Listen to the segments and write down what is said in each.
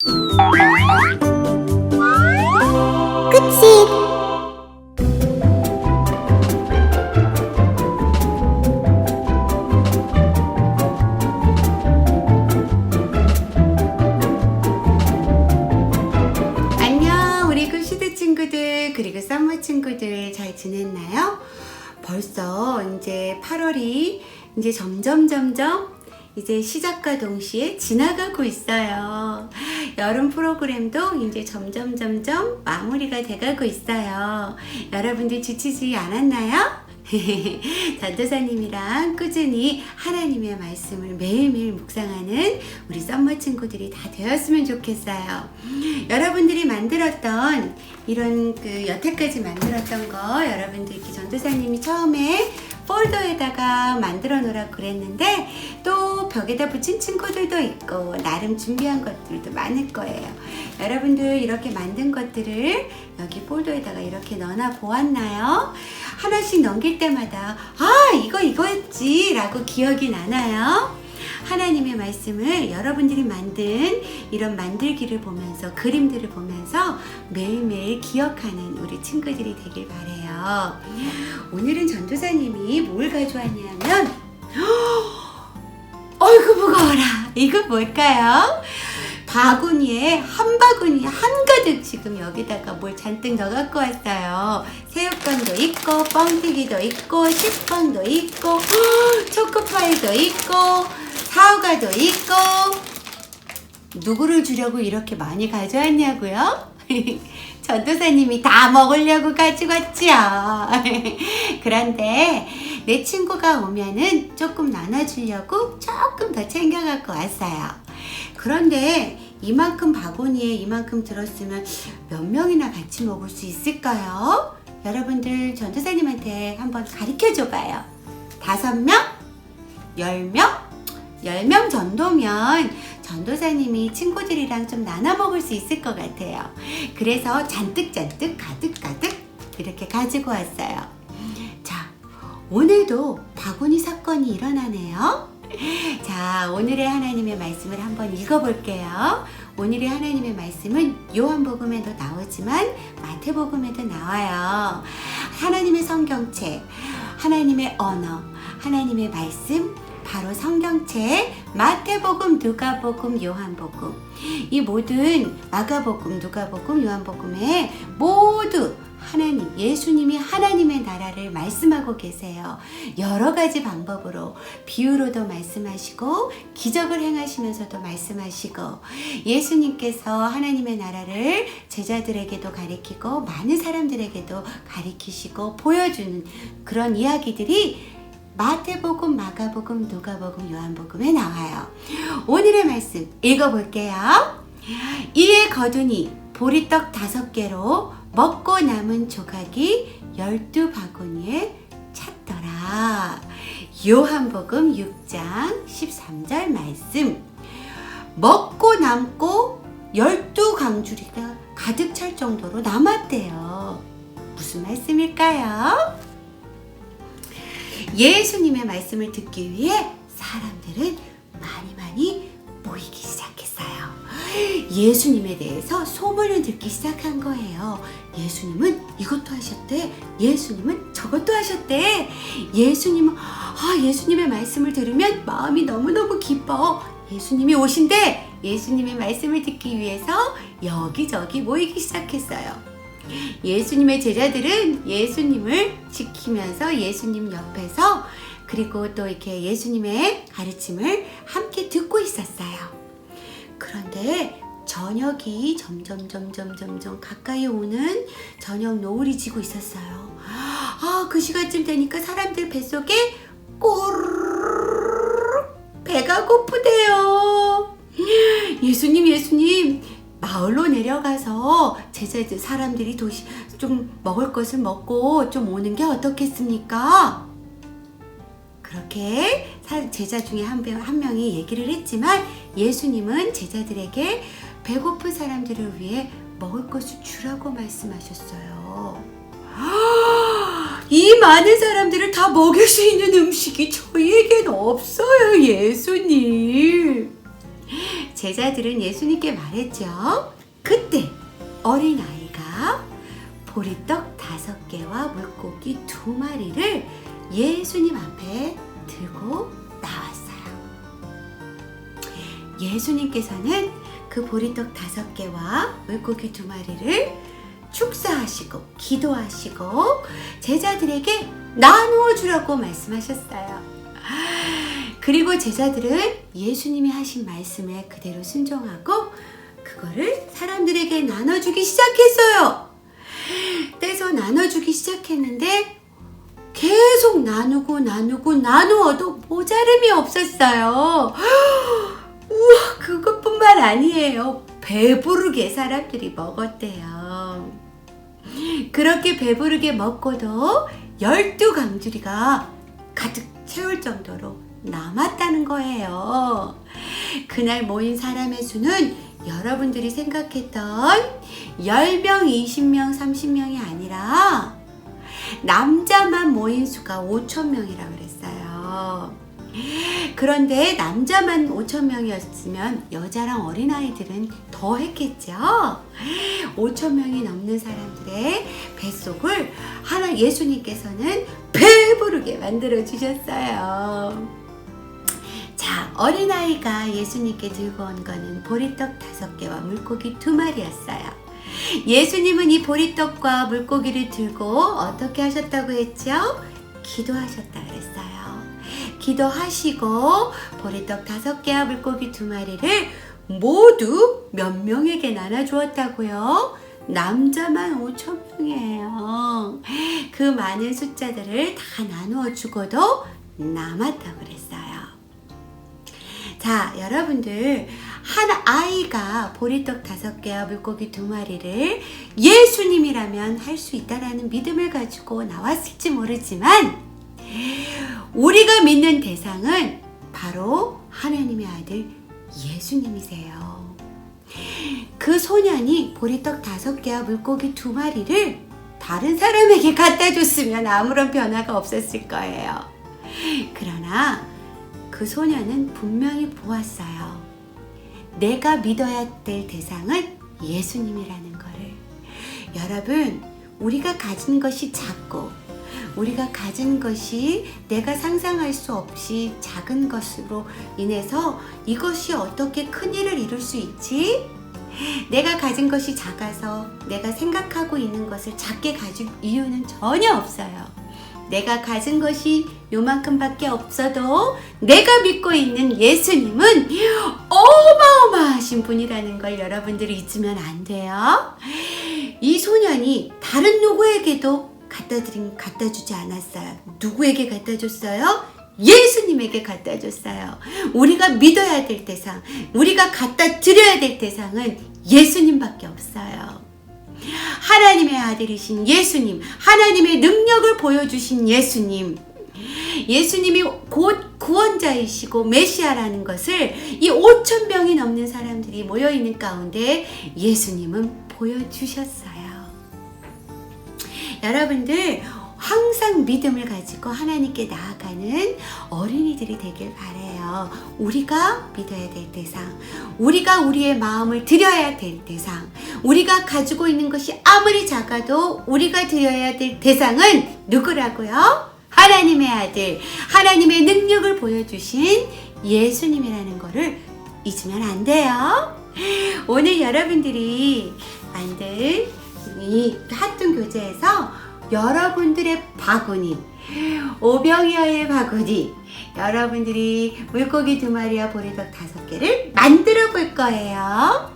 끝이. 안녕, 우리 굿시드 친구들, 그리고 썸머 친구들 잘 지냈나요? 벌써 이제 8월이 이제 점점 이제 시작과 동시에 지나가고 있어요. 여름 프로그램도 이제 점점 마무리가 돼가고 있어요. 여러분들 지치지 않았나요? 전도사님이랑 꾸준히 하나님의 말씀을 매일매일 묵상하는 우리 썸머 친구들이 다 되었으면 좋겠어요. 여러분들이 만들었던 이런 여태까지 만들었던 거 여러분들께 전도사님이 처음에 폴더에다가 만들어 놓으라고 그랬는데 또 벽에다 붙인 친구들도 있고 나름 준비한 것들도 많을 거예요. 여러분들 이렇게 만든 것들을 여기 폴더에다가 이렇게 넣어놔 보았나요? 하나씩 넘길 때마다 이거였지 라고 기억이 나나요? 하나님의 말씀을 여러분들이 만든 이런 만들기를 보면서 그림들을 보면서 매일매일 기억하는 우리 친구들이 되길 바래요. 오늘은 전도사님이 뭘 가져왔냐면 어이구 무거워라. 이거 뭘까요? 바구니에 한 바구니 한가득 지금 여기다가 뭘 잔뜩 넣어 갖고 왔어요. 새우깡도 있고 뻥튀기도 있고 식빵도 있고 초코파이도 있고 사과도 있고. 누구를 주려고 이렇게 많이 가져왔냐고요? 전도사님이 다 먹으려고 가지고 왔죠. 그런데 내 친구가 오면은 조금 나눠주려고 조금 더 챙겨 갖고 왔어요. 그런데 이만큼 바구니에 이만큼 들었으면 몇 명이나 같이 먹을 수 있을까요? 여러분들 전도사님한테 한번 가르쳐 줘봐요. 5명? 10명? 10명 정도면 전도사님이 친구들이랑 좀 나눠 먹을 수 있을 것 같아요. 그래서 잔뜩 가득 이렇게 가지고 왔어요. 자, 오늘도 바구니 사건이 일어나네요. 자, 오늘의 하나님의 말씀을 한번 읽어볼게요. 오늘의 하나님의 말씀은 요한복음에도 나오지만 마태복음에도 나와요. 하나님의 성경책, 하나님의 언어, 하나님의 말씀, 바로 성경책 마태복음, 누가복음, 요한복음, 이 모든 마가복음, 누가복음, 요한복음에 모두 하나님, 예수님이 하나님의 나라를 말씀하고 계세요. 여러 가지 방법으로 비유로도 말씀하시고 기적을 행하시면서도 말씀하시고 예수님께서 하나님의 나라를 제자들에게도 가리키고 많은 사람들에게도 가리키시고 보여주는 그런 이야기들이 마태복음, 마가복음, 누가복음, 요한복음에 나와요. 오늘의 말씀 읽어볼게요. 이에 거두니 보리떡 5개로 먹고 남은 조각이 12바구니에 찼더라. 요한복음 6장 13절 말씀. 먹고 남고 12강주리가 가득 찰 정도로 남았대요. 무슨 말씀일까요? 예수님의 말씀을 듣기 위해 사람들은 많이 모이기 시작했어요. 예수님에 대해서 소문을 듣기 시작한 거예요. 예수님은 이것도 하셨대. 예수님은 저것도 하셨대. 예수님의 말씀을 들으면 마음이 너무너무 기뻐. 예수님이 오신대. 예수님의 말씀을 듣기 위해서 여기저기 모이기 시작했어요. 예수님의 제자들은 예수님을 지키면서 예수님 옆에서 그리고 또 이렇게 예수님의 가르침을 함께 듣고 있었어요. 그런데 저녁이 점점 가까이 오는 저녁 노을이 지고 있었어요. 그 시간쯤 되니까 사람들 뱃속에 꼬르르르 배가 고프대요. 예수님 마을로 내려가서 제자들 사람들이 좀 먹을 것을 먹고 좀 오는 게 어떻겠습니까? 그렇게 제자 중에 한 명이 얘기를 했지만 예수님은 제자들에게 배고픈 사람들을 위해 먹을 것을 주라고 말씀하셨어요. 이 많은 사람들을 다 먹일 수 있는 음식이 저희에겐 없어요, 예수님. 제자들은 예수님께 말했죠. 그때 어린아이가 보리떡 5개와 물고기 2마리를 예수님 앞에 들고 나왔어요. 예수님께서는 그 보리떡 5개와 물고기 2마리를 축사하시고 기도하시고 제자들에게 나누어 주라고 말씀하셨어요. 그리고 제자들은 예수님이 하신 말씀에 그대로 순종하고 그거를 사람들에게 나눠주기 시작했어요. 떼서 나눠주기 시작했는데 계속 나누어도 모자름이 없었어요. 우와, 그것뿐만 아니에요. 배부르게 사람들이 먹었대요. 그렇게 배부르게 먹고도 12강주리가 가득 채울 정도로 남았다는 거예요. 그날 모인 사람의 수는 여러분들이 생각했던 10명, 20명, 30명이 아니라 남자만 모인 수가 5,000명이라고 그랬어요. 그런데 남자만 5,000명이었으면 여자랑 어린아이들은 더 했겠죠. 5,000명이 넘는 사람들의 뱃속을 예수님께서는 배부르게 만들어 주셨어요. 자, 어린아이가 예수님께 들고 온 거는 보리떡 5개와 물고기 2마리였어요. 예수님은 이 보리떡과 물고기를 들고 어떻게 하셨다고 했죠? 기도하셨다 그랬어요. 기도하시고 보리떡 5개와 물고기 2마리를 모두 몇 명에게 나눠주었다고요? 남자만 5,000명이에요. 그 많은 숫자들을 다 나누어 주고도 남았다고 그랬어요. 자, 여러분들, 한 아이가 보리떡 5개와 물고기 2마리를 예수님이라면 할 수 있다라는 믿음을 가지고 나왔을지 모르지만 우리가 믿는 대상은 바로 하나님의 아들 예수님이세요. 그 소년이 보리떡 5개와 물고기 2마리를 다른 사람에게 갖다 줬으면 아무런 변화가 없었을 거예요. 그러나 그 소년은 분명히 보았어요. 내가 믿어야 될 대상은 예수님이라는 거를. 여러분, 우리가 가진 것이 작고 우리가 가진 것이 내가 상상할 수 없이 작은 것으로 인해서 이것이 어떻게 큰 일을 이룰 수 있지? 내가 가진 것이 작아서 내가 생각하고 있는 것을 작게 가질 이유는 전혀 없어요. 내가 가진 것이 요만큼밖에 없어도 내가 믿고 있는 예수님은 어마어마하신 분이라는 걸 여러분들이 잊으면 안 돼요. 이 소년이 다른 누구에게도 갖다 주지 않았어요. 누구에게 갖다 줬어요? 예수님에게 갖다 줬어요. 우리가 믿어야 될 대상, 우리가 갖다 드려야 될 대상은 예수님밖에 없어요. 하나님의 아들이신 예수님, 하나님의 능력을 보여주신 예수님, 예수님이 곧 구원자이시고 메시아라는 것을 이 5,000명이 넘는 사람들이 모여있는 가운데 예수님은 보여주셨어요. 여러분들, 항상 믿음을 가지고 하나님께 나아가는 어린이들이 되길 바라요. 우리가 믿어야 될 대상, 우리가 우리의 마음을 드려야 될 대상, 우리가 가지고 있는 것이 아무리 작아도 우리가 드려야 될 대상은 누구라고요? 하나님의 아들, 하나님의 능력을 보여주신 예수님이라는 것을 잊으면 안 돼요. 오늘 여러분들이 만든 이 핫둔 교재에서 여러분들의 바구니, 오병이어의 바구니, 여러분들이 물고기 2마리와 보리떡 5개를 만들어 볼 거예요.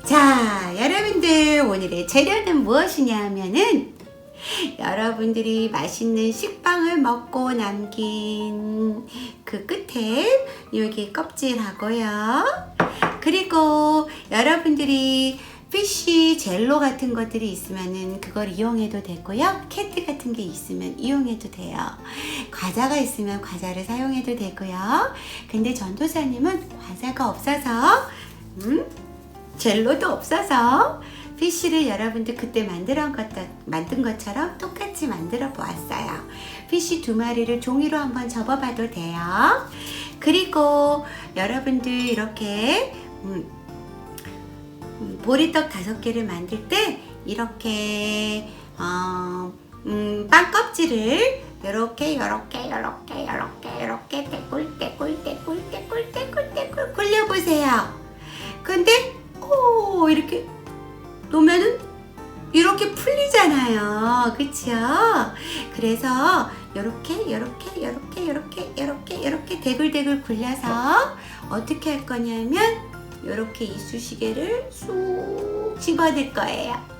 자, 여러분들, 오늘의 재료는 무엇이냐 하면은 여러분들이 맛있는 식빵을 먹고 남긴 그 끝에 여기 껍질하고요. 그리고 여러분들이 피쉬 젤로 같은 것들이 있으면은 그걸 이용해도 되고요. 캔디 같은 게 있으면 이용해도 돼요. 과자가 있으면 과자를 사용해도 되고요. 근데 전도사님은 과자가 없어서 젤로도 없어서 피쉬를 여러분들 그때 만든 것처럼 똑같이 만들어 보았어요. 피쉬 2마리를 종이로 한번 접어봐도 돼요. 그리고 여러분들 이렇게 보리떡 5개를 만들 때 이렇게 빵 껍질을 요렇게 떼꿀 굴려보세요. 근데 이렇게 놓으면은 이렇게 풀리잖아요. 그쵸? 그래서 요렇게 대굴대굴 굴려서 어떻게 할 거냐면 요렇게 이쑤시개를 쑥 집어넣을 거예요.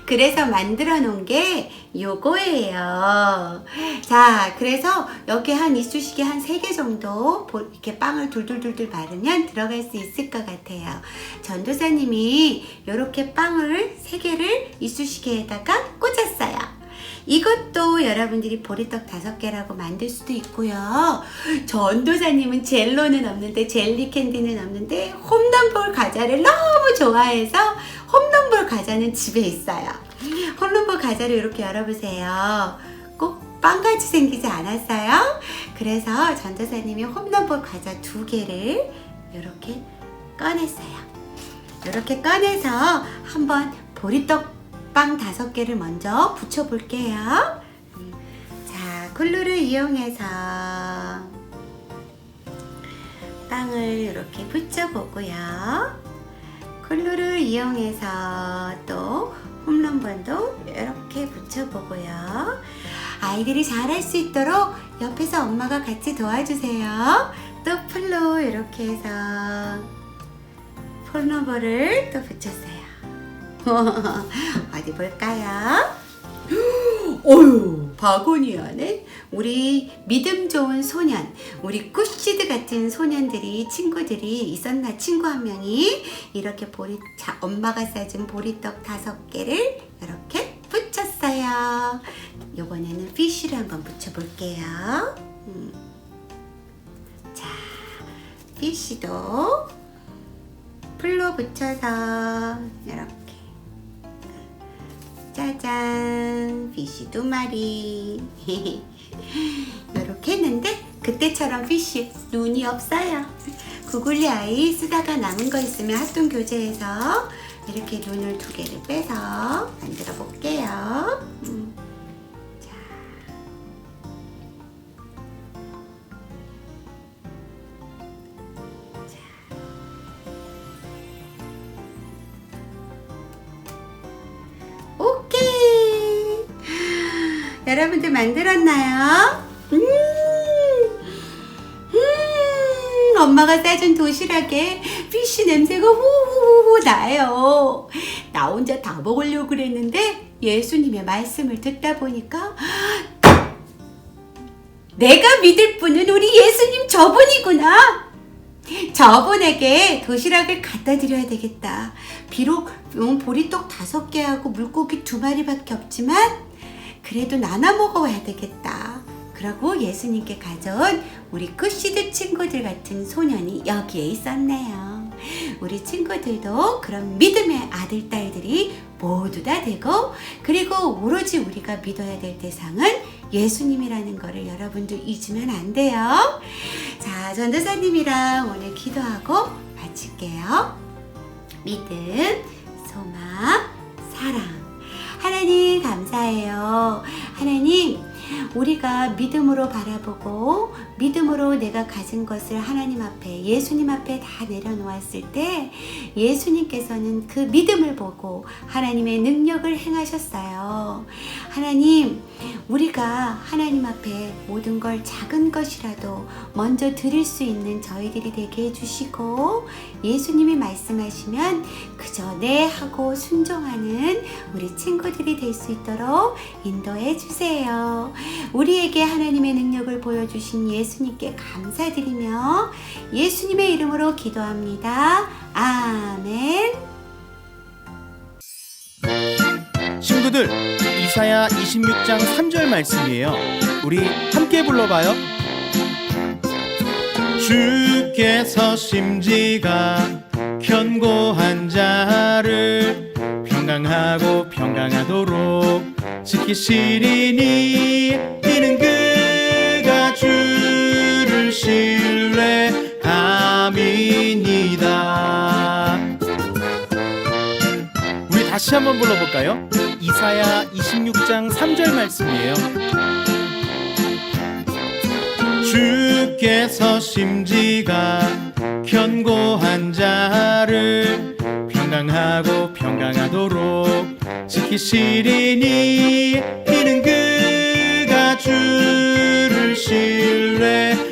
그래서 만들어 놓은 게 요거예요. 자, 그래서 여기 한 이쑤시개 한 3개 정도 이렇게 빵을 둘둘둘둘 바르면 들어갈 수 있을 것 같아요. 전도사님이 요렇게 빵을 3개를 이쑤시개에다가 꽂았어요. 이것도 여러분들이 보리떡 5개라고 만들 수도 있고요. 전도사님은 젤로는 없는데, 젤리 캔디는 없는데 홈런볼 과자를 너무 좋아해서 홈런볼 과자는 집에 있어요. 홈런볼 과자를 이렇게 열어보세요. 꼭 빵같이 생기지 않았어요? 그래서 전도사님이 홈런볼 과자 2개를 이렇게 꺼냈어요. 이렇게 꺼내서 한번 보리떡 빵 5개를 먼저 붙여볼게요. 자, 글루를 이용해서 빵을 이렇게 붙여보고요. 글루를 이용해서 또 홈런볼도 이렇게 붙여보고요. 아이들이 잘할 수 있도록 옆에서 엄마가 같이 도와주세요. 또 풀로 이렇게 해서 홈런볼을 또 붙였어요. 어디 볼까요? 어휴, 바구니안에 우리 믿음 좋은 소년, 우리 굿시드 같은 소년들이, 친구들이 있었나? 친구 한 명이 이렇게 엄마가 싸준 보리떡 5개를 이렇게 붙였어요. 이번에는 피쉬를 한번 붙여볼게요. 자, 피쉬도 풀로 붙여서 이렇게, 짜잔, 피쉬 2마리. 이렇게 했는데 그때처럼 피쉬 눈이 없어요. 구글리 아이 쓰다가 남은 거 있으면 핫돈 교재에서 이렇게 눈을 2개를 빼서 만들어 볼게요. 자, 오케이. 여러분들 만들었나요? 엄마가 싸준 도시락에 피쉬 냄새가 후후후 나요. 나 혼자 다 먹으려고 그랬는데 예수님의 말씀을 듣다 보니까 내가 믿을 분은 우리 예수님 저분이구나. 저분에게 도시락을 갖다 드려야 되겠다. 비록 보리떡 5개하고 물고기 2마리밖에 없지만 그래도 나눠 먹어야 되겠다. 그러고 예수님께 가져온 우리 굿시드 친구들 같은 소년이 여기에 있었네요. 우리 친구들도 그런 믿음의 아들, 딸들이 모두 다 되고, 그리고 오로지 우리가 믿어야 될 대상은 예수님이라는 거를 여러분들 잊으면 안 돼요. 자, 전도사님이랑 오늘 기도하고 마칠게요. 믿음, 소망, 사랑. 하나님 감사해요. 하나님, 우리가 믿음으로 바라보고 믿음으로 내가 가진 것을 하나님 앞에, 예수님 앞에 다 내려놓았을 때 예수님께서는 그 믿음을 보고 하나님의 능력을 행하셨어요. 하나님, 우리가 하나님 앞에 모든 걸 작은 것이라도 먼저 드릴 수 있는 저희들이 되게 해주시고, 예수님이 말씀하시면 그저 네 하고 순종하는 우리 친구들이 될 수 있도록 인도해 주세요. 우리에게 하나님의 능력을 보여주신 예수님께 감사드리며 예수님의 이름으로 기도합니다. 아멘. 친구들, 이사야 26장 3절 말씀이에요. 우리 함께 불러봐요. 주께서 심지가 견고한 자를 평강하고 평강하도록 지키시리니 이는 그가 주를 신뢰하며 함이니이다. 우리 다시 한번 불러볼까요? 이사야 26장 3절 말씀이에요. 주께서 심지가 견고한 자를 평강하고 평강하도록 지키시리니 이는 그가 주를 신뢰